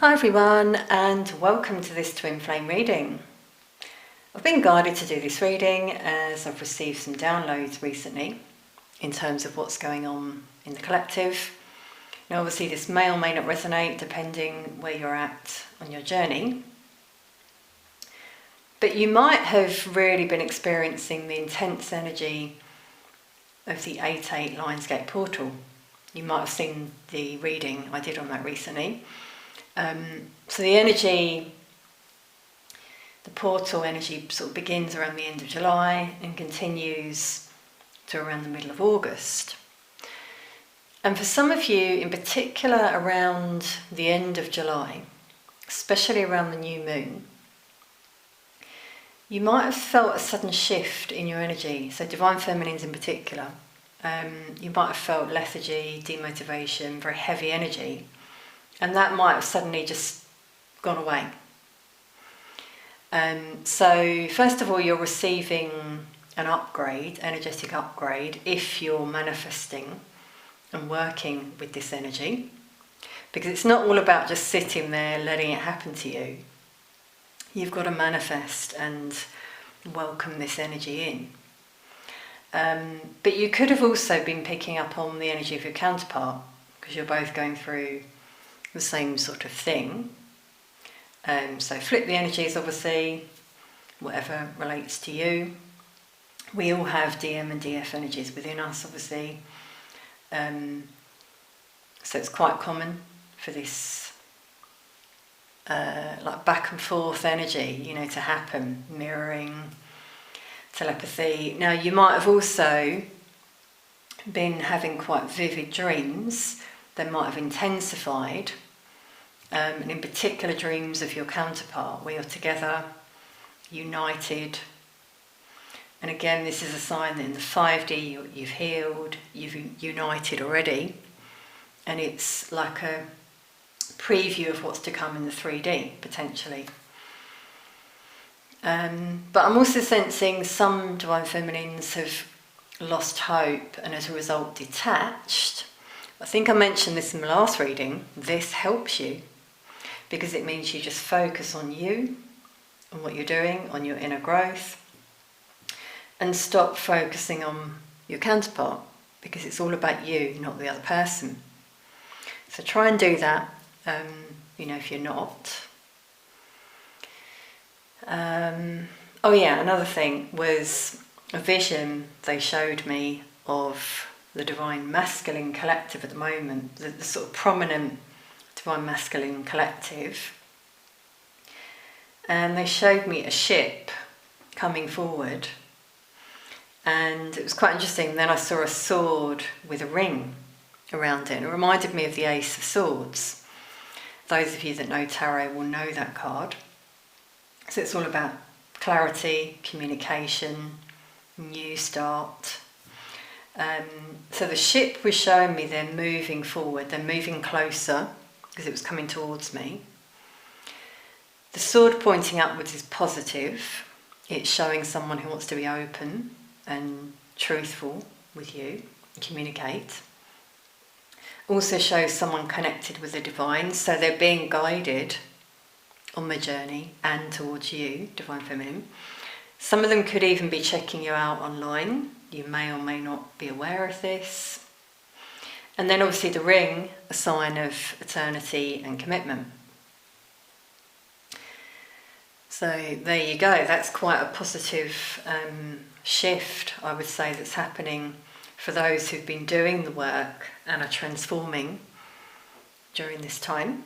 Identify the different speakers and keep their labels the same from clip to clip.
Speaker 1: Hi everyone, and welcome to this twin flame reading. I've been guided to do this reading as I've received some downloads recently in terms of what's going on in the collective. Now obviously this may or may not resonate depending where you're at on your journey, but you might have really been experiencing the intense energy of the 8/8 Lionsgate portal. You might have seen the reading I did on that recently. So the energy, the portal energy sort of begins around the end of July and continues to around the middle of August. And for some of you in particular around the end of July, especially around the new moon, you might have felt a sudden shift in your energy. So divine feminines in particular, you might have felt lethargy, demotivation, very heavy energy. And that might have suddenly just gone away. So first of all, you're receiving an upgrade, energetic upgrade, if you're manifesting and working with this energy. Because it's not all about just sitting there letting it happen to you. You've got to manifest and welcome this energy in. But you could have also been picking up on the energy of your counterpart, because you're both going through the same sort of thing. So flip the energies, obviously, whatever relates to you. We all have DM and DF energies within us, obviously. So it's quite common for this like back and forth energy, to happen, mirroring, telepathy. Now you might have also been having quite vivid dreams that might have intensified, and in particular dreams of your counterpart where you're together, united. And again, this is a sign that in the 5D you've healed, you've united already, and it's like a preview of what's to come in the 3D potentially. But I'm also sensing some divine feminines have lost hope and as a result detached. I think I mentioned this in the last reading. This helps you because it means you just focus on you, on what you're doing, on your inner growth, and stop focusing on your counterpart, because it's all about you, not the other person. So try and do that, if you're not. Oh yeah, another thing was a vision they showed me of the divine masculine collective at the moment, the sort of prominent divine masculine collective. And they showed me a ship coming forward, and it was quite interesting. Then I saw a sword with a ring around it, and it reminded me of the Ace of Swords. Those of you that know tarot will know that card. So it's all about clarity, communication, new start. So the ship was showing me they're moving forward, they're moving closer because it was coming towards me. The sword pointing upwards is positive. It's showing someone who wants to be open and truthful with you, communicate. Also shows someone connected with the divine, so they're being guided on the journey and towards you, divine feminine. Some of them could even be checking you out online. You may or may not be aware of this. And then obviously the ring, a sign of eternity and commitment. So there you go. That's quite a positive shift, I would say, that's happening for those who've been doing the work and are transforming during this time.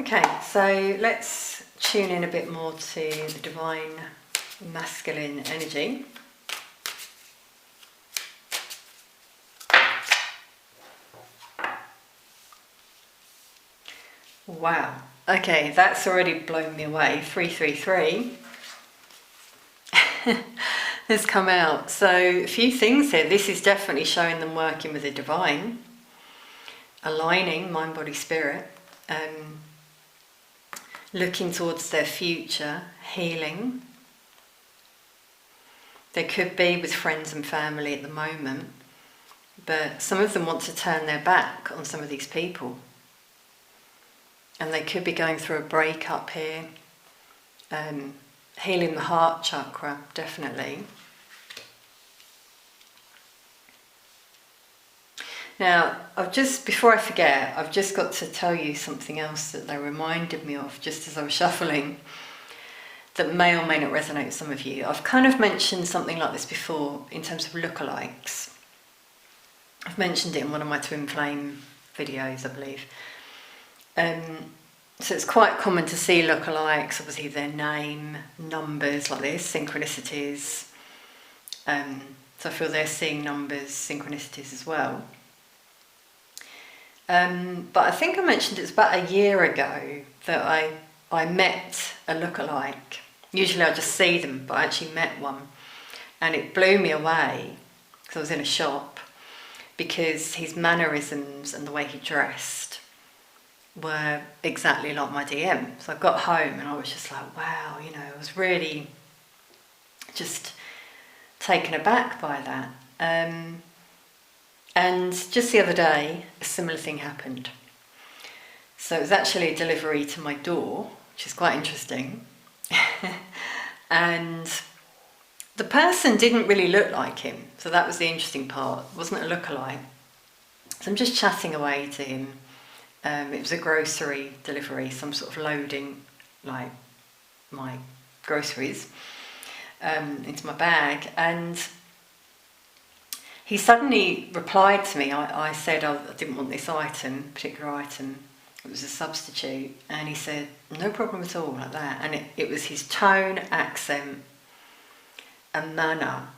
Speaker 1: Okay, so let's tune in a bit more to the divine masculine energy. Wow, okay, that's already blown me away. 333 has come out. So a few things here. This is definitely showing them working with the divine, aligning mind, body, spirit, looking towards their future, healing. They could be with friends and family at the moment, but some of them want to turn their back on some of these people and they could be going through a breakup here. Healing the heart chakra, definitely. Now, before I forget, I've just got to tell you something else that they reminded me of just as I was shuffling, that may or may not resonate with some of you. I've kind of mentioned something like this before in terms of lookalikes. I've mentioned it in one of my twin flame videos, I believe. So it's quite common to see lookalikes, obviously their name, numbers like this, synchronicities. So I feel they're seeing numbers, synchronicities as well. But I think I mentioned it's about a year ago that I met a lookalike. Usually I just see them, but I actually met one. And it blew me away, because I was in a shop, because his mannerisms and the way he dressed were exactly like my DM. So I got home and I was just like, wow, I was really just taken aback by that. And just the other day, a similar thing happened. So it was actually a delivery to my door, which is quite interesting. And the person didn't really look like him, so that was the interesting part. It wasn't a lookalike. So I'm just chatting away to him. It was a grocery delivery, some sort of loading, like my groceries, into my bag. And he suddenly replied to me. I said I didn't want this particular item. It was a substitute. And he said, no problem at all, like that. And it was his tone, accent, and manner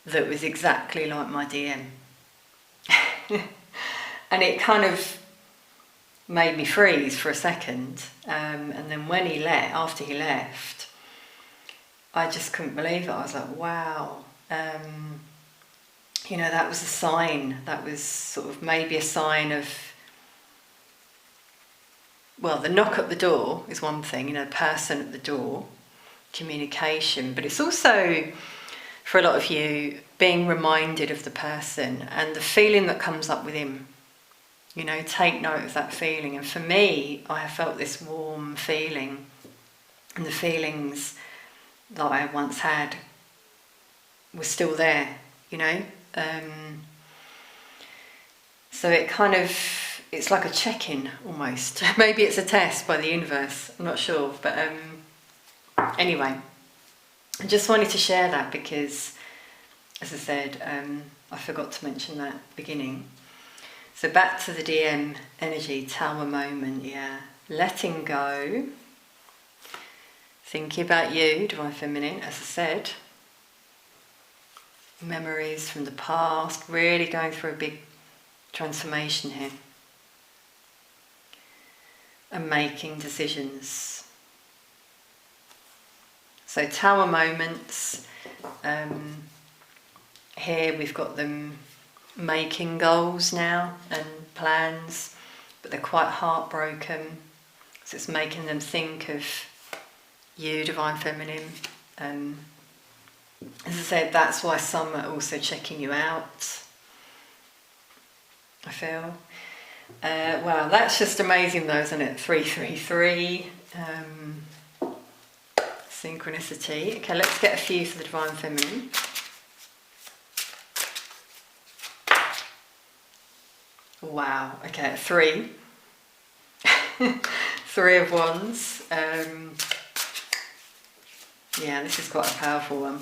Speaker 1: that was exactly like my DM. And it kind of made me freeze for a second. And then when after he left, I just couldn't believe it. I was like, wow. That was a sign. That was sort of maybe a sign of, well, the knock at the door is one thing, the person at the door, communication, but it's also, for a lot of you, being reminded of the person and the feeling that comes up with him. Take note of that feeling. And for me, I have felt this warm feeling, and the feelings that I once had were still there, So it's like a check-in almost. Maybe it's a test by the universe, I'm not sure. But anyway, I just wanted to share that because, as I said, I forgot to mention that at the beginning. So back to the DM energy, tower moment, yeah. Letting go. Thinking about you, Divine Feminine, as I said. Memories from the past, really going through a big transformation here. And making decisions. So tower moments. Here we've got them making goals now and plans, but they're quite heartbroken. So it's making them think of you, Divine Feminine. As I said, that's why some are also checking you out, I feel. Wow, that's just amazing though, isn't it? 333, synchronicity. Okay, let's get a few for the Divine Feminine. Wow, okay, 3. 3 of Wands. Yeah, this is quite a powerful one.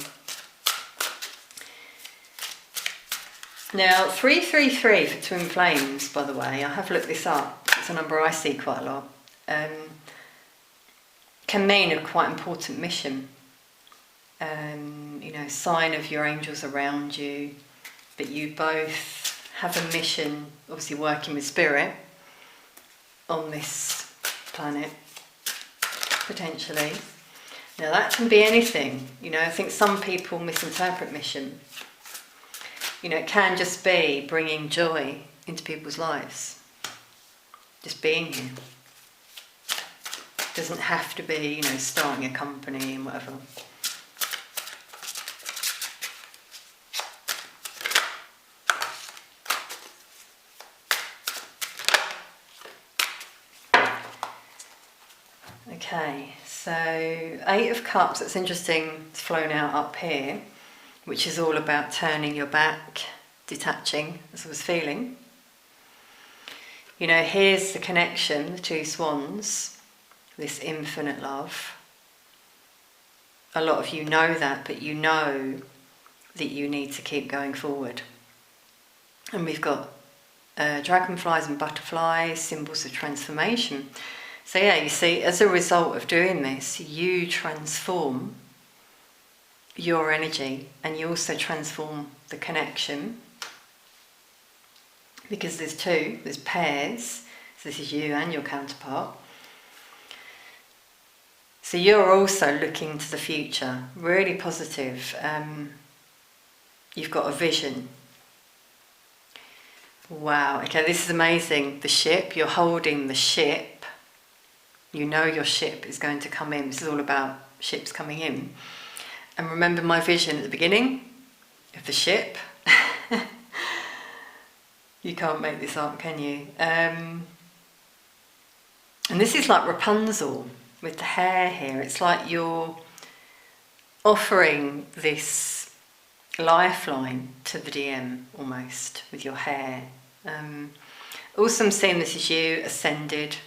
Speaker 1: Now, 333 for twin flames, by the way, I have looked this up. It's a number I see quite a lot. Can mean a quite important mission. Sign of your angels around you, but you both have a mission, obviously working with spirit on this planet, potentially. Now that can be anything, I think some people misinterpret mission. It can just be bringing joy into people's lives. Just being here. It doesn't have to be, starting a company and whatever. Okay, so Eight of Cups, it's interesting, it's flown out up here, which is all about turning your back, detaching, as I was feeling. You know, here's the connection, the two swans, this infinite love. A lot of you know that, but you know that you need to keep going forward. And we've got dragonflies and butterflies, symbols of transformation. So yeah, you see, as a result of doing this, you transform your energy, and you also transform the connection, because there's pairs, so this is you and your counterpart. So you're also looking to the future, really positive. You've got a vision. Wow, okay, this is amazing. The ship, you're holding the ship. You know your ship is going to come in. This is all about ships coming in. And remember my vision at the beginning of the ship. You can't make this up, can you? And this is like Rapunzel with the hair here. It's like you're offering this lifeline to the DM almost with your hair. Also, I'm seeing this as you ascended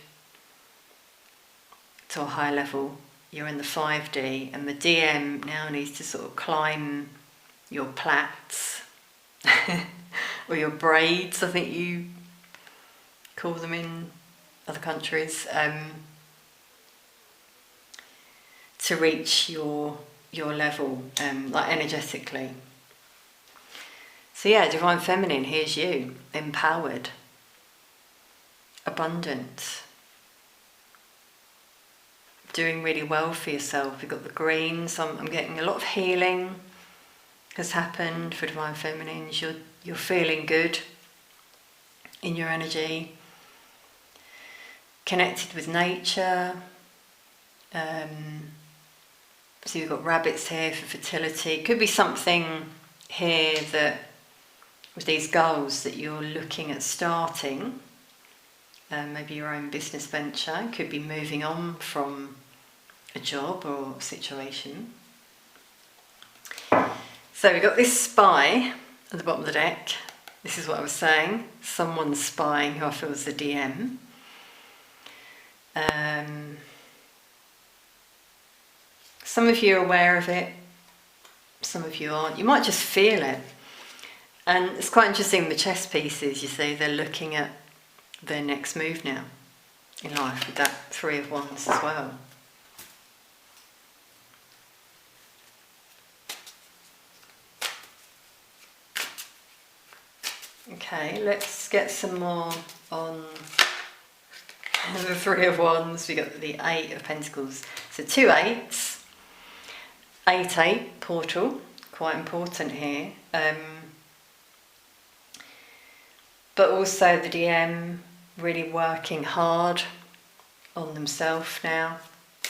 Speaker 1: to a high level. You're in the 5D, and the DM now needs to sort of climb your plaits or your braids, I think you call them in other countries, to reach your level, like energetically. So yeah, Divine Feminine, here's you, empowered, abundant, doing really well for yourself. You've got the greens. I'm getting a lot of healing has happened for Divine Feminines. You're feeling good in your energy, connected with nature. So you've got rabbits here for fertility. Could be something here that, with these goals that you're looking at starting, maybe your own business venture. Could be moving on from a job or situation. So we've got this spy at the bottom of the deck. This is what I was saying. Someone's spying who I feel is the DM. Some of you are aware of it, some of you aren't. You might just feel it. And it's quite interesting, the chess pieces, you see, they're looking at their next move now in life with that Three of Wands as well. Okay, let's get some more on the Three of Wands. We got the Eight of Pentacles. So 2 8s, 8-8 portal, quite important here. But also the DM really working hard on themselves now,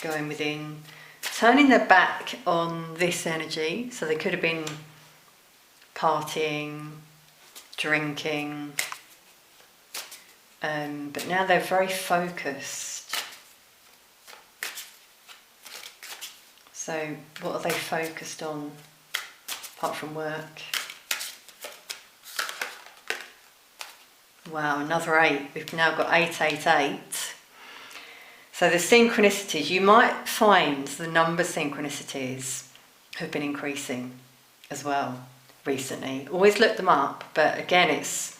Speaker 1: going within, turning their back on this energy. So they could have been partying, drinking, but now they're very focused. So what are they focused on apart from work? Wow, another 8. We've now got 888. So the synchronicities, you might find the number synchronicities have been increasing as well recently. Always look them up, but again, it's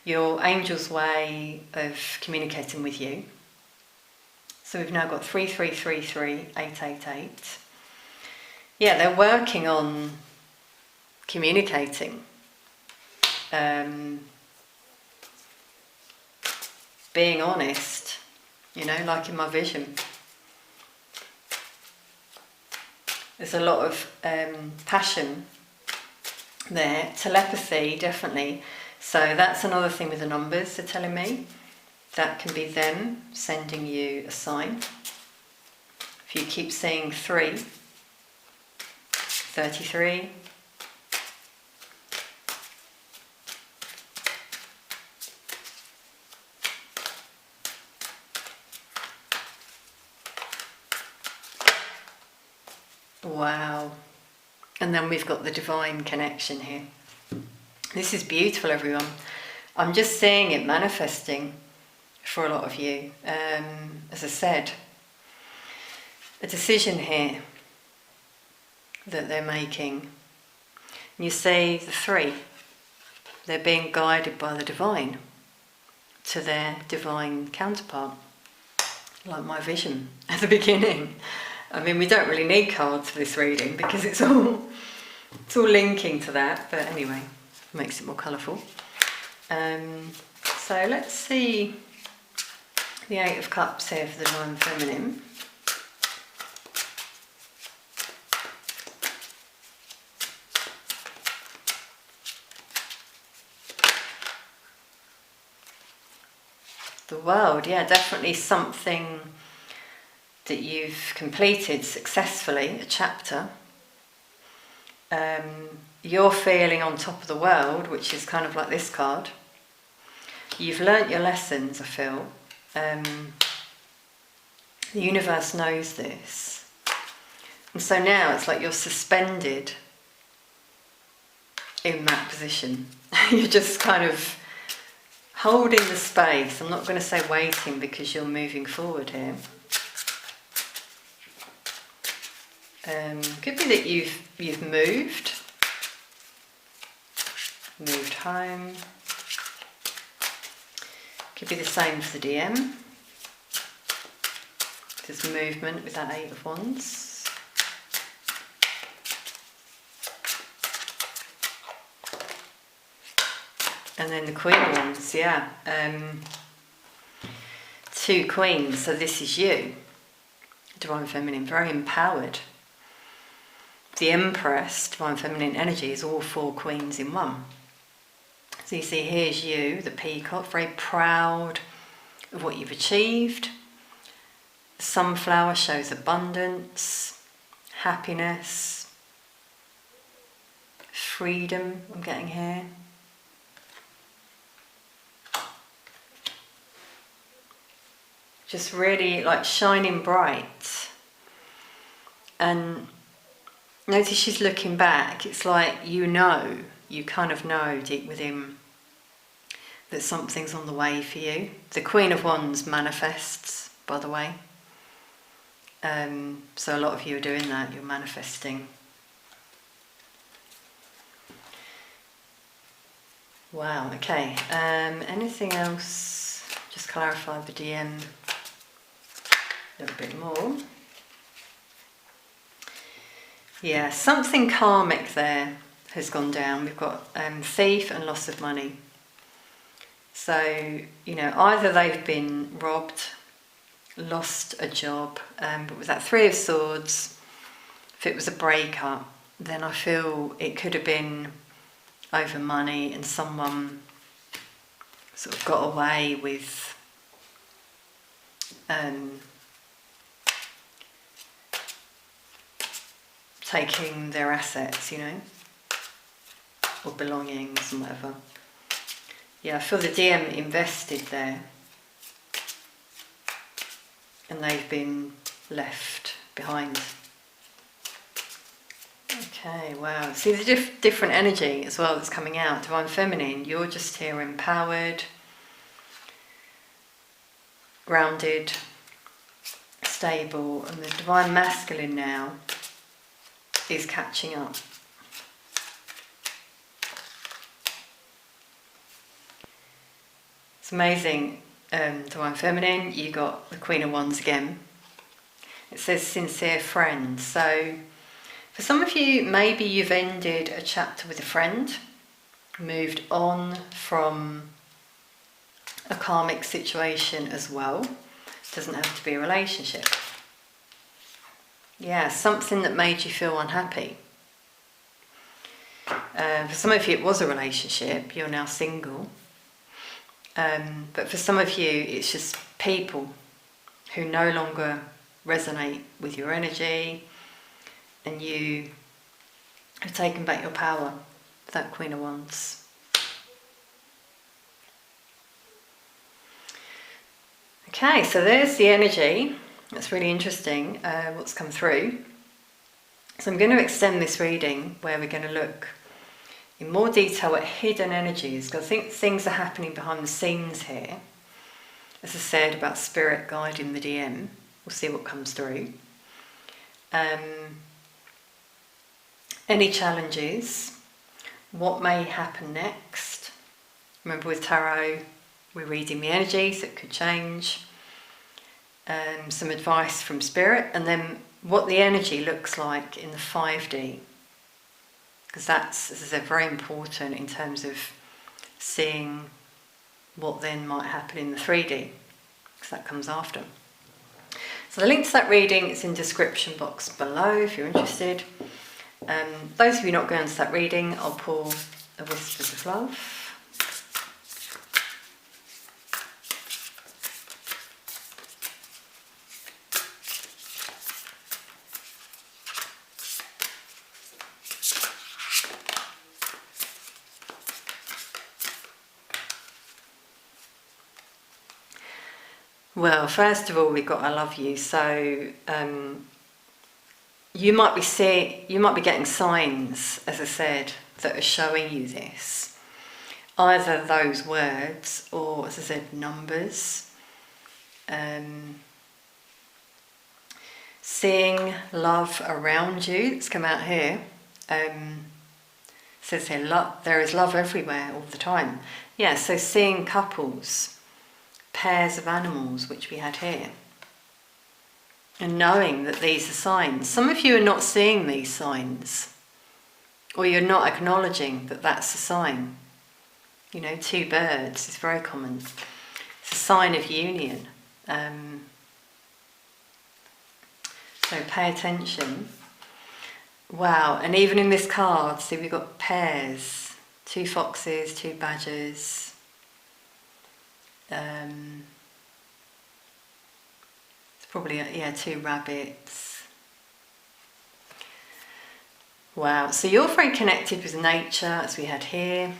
Speaker 1: your angel's way of communicating with you. So we've now got 3333, 888. Yeah, they're working on communicating. Being honest, you know, like in my vision. There's a lot of passion there. Telepathy, definitely. So that's another thing with the numbers they're telling me. That can be them sending you a sign. If you keep seeing 3, 33, Wow. And then we've got the divine connection here. This is beautiful, everyone. I'm just seeing it manifesting for a lot of you. As I said, a decision here that they're making. And you see the three. They're being guided by the divine to their divine counterpart, like my vision at the beginning. I mean, we don't really need cards for this reading because it's all linking to that, but anyway, it makes it more colourful. So let's see the Eight of Cups here for the Divine Feminine. The World, yeah, definitely something that you've completed successfully, a chapter. You're feeling on top of the world, which is kind of like this card. You've learnt your lessons, I feel. The universe knows this. And so now it's like you're suspended in that position. You're just kind of holding the space. I'm not going to say waiting because you're moving forward here. Could be that you've moved home. Could be the same for the DM. There's movement with that Eight of Wands. And then the Queen of Wands, yeah. Two Queens, so this is you. Divine Feminine, very empowered. The Empress, Divine Feminine energy, is all four queens in one. So you see, here's you, the peacock, very proud of what you've achieved. The sunflower shows abundance, happiness, freedom, I'm getting here. Just really like shining bright. And notice she's looking back. It's like you kind of know deep within that something's on the way for you. The Queen of Wands manifests, by the way. So a lot of you are doing that, you're manifesting. Wow, okay. Anything else? Just clarify the DM a little bit more. Yeah, something karmic there has gone down. We've got thief and loss of money. So, you know, either they've been robbed, lost a job, but with that Three of Swords, if it was a breakup, then I feel it could have been over money and someone sort of got away with taking their assets, you know, or belongings and whatever. Yeah, I feel the DM invested there and they've been left behind. Okay, wow. See the different energy as well that's coming out. Divine Feminine, you're just here empowered, grounded, stable, and the Divine Masculine now is catching up. It's amazing. Divine Feminine, you got the Queen of Wands again. It says sincere friend. So for some of you, maybe you've ended a chapter with a friend, moved on from a karmic situation as well. It doesn't have to be a relationship. Yeah, something that made you feel unhappy. For some of you, it was a relationship. You're now single. But for some of you, it's just people who no longer resonate with your energy, and you have taken back your power, that Queen of Wands. Okay, so there's the energy. That's really interesting, what's come through. So I'm going to extend this reading where we're going to look in more detail at hidden energies, because I think things are happening behind the scenes here. As I said about spirit guiding the DM, we'll see what comes through. Any challenges, what may happen next. Remember with tarot, we're reading the energies, it could change. Some advice from spirit, and then what the energy looks like in the 5D. Because that's, as I said, very important in terms of seeing what then might happen in the 3D, because that comes after. So the link to that reading is in the description box below if you're interested. Those of you not going to that reading, I'll pull a Whispers of Love. Well, first of all, we've got I love you. So you might be getting signs, as I said, that are showing you this. Either those words or, as I said, numbers. Seeing love around you. It's come out here. Says here, there is love everywhere all the time. Yeah, so seeing couples, pairs of animals, which we had here, and knowing that these are signs. Some of you are not seeing these signs, or you're not acknowledging that that's a sign. You know, two birds is very common. It's a sign of union. So pay attention. Wow, and even in this card, see, we've got pairs, 2 foxes, 2 badgers. It's probably, 2 rabbits. Wow, so you're very connected with nature, as we had here.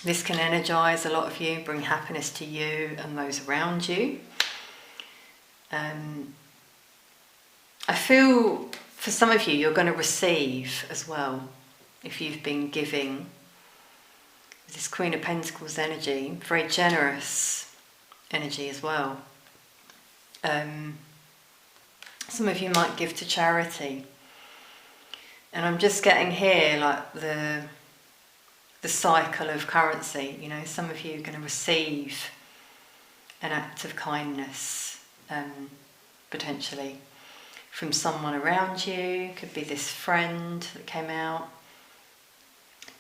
Speaker 1: This can energize a lot of you, bring happiness to you and those around you. I feel for some of you, you're going to receive as well, if you've been giving. This Queen of Pentacles energy, very generous energy as well. Some of you might give to charity. And I'm just getting here like the cycle of currency. You know, some of you are going to receive an act of kindness, potentially, from someone around you. Could be this friend that came out.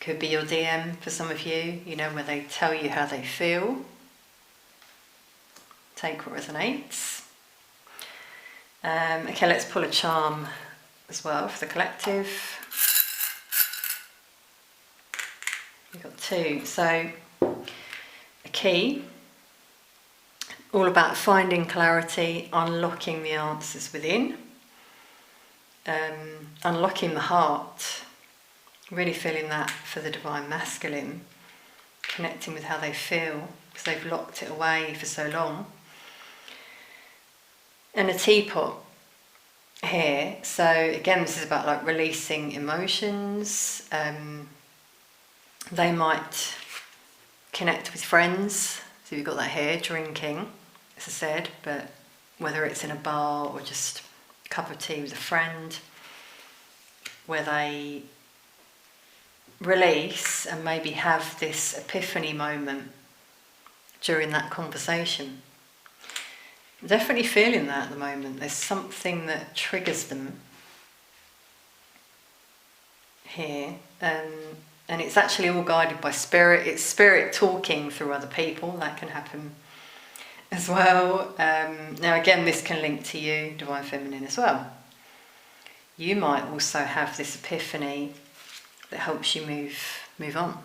Speaker 1: Could be your DM for some of you, you know, where they tell you how they feel. Take what resonates. Okay, let's pull a charm as well for the collective. We've got 2. So, a key, all about finding clarity, unlocking the answers within, unlocking the heart. Really feeling that for the Divine Masculine, connecting with how they feel, because they've locked it away for so long. And a teapot here. So again, this is about like releasing emotions. They might connect with friends. So you've got that here, drinking, as I said, but whether it's in a bar or just a cup of tea with a friend, where they release and maybe have this epiphany moment during that conversation. I'm definitely feeling that at the moment. There's something that triggers them here, and it's actually all guided by spirit. It's spirit talking through other people. That can happen as well. Now again, this can link to you, Divine Feminine, as well. You might also have this epiphany that helps you move on.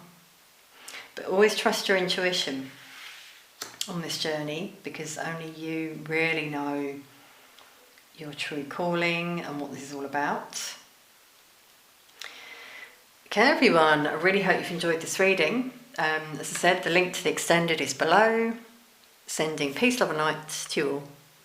Speaker 1: But always trust your intuition on this journey, because only you really know your true calling and what this is all about. Okay, everyone, I really hope you've enjoyed this reading. As I said, the link to the extended is below. Sending peace, love and light to you all.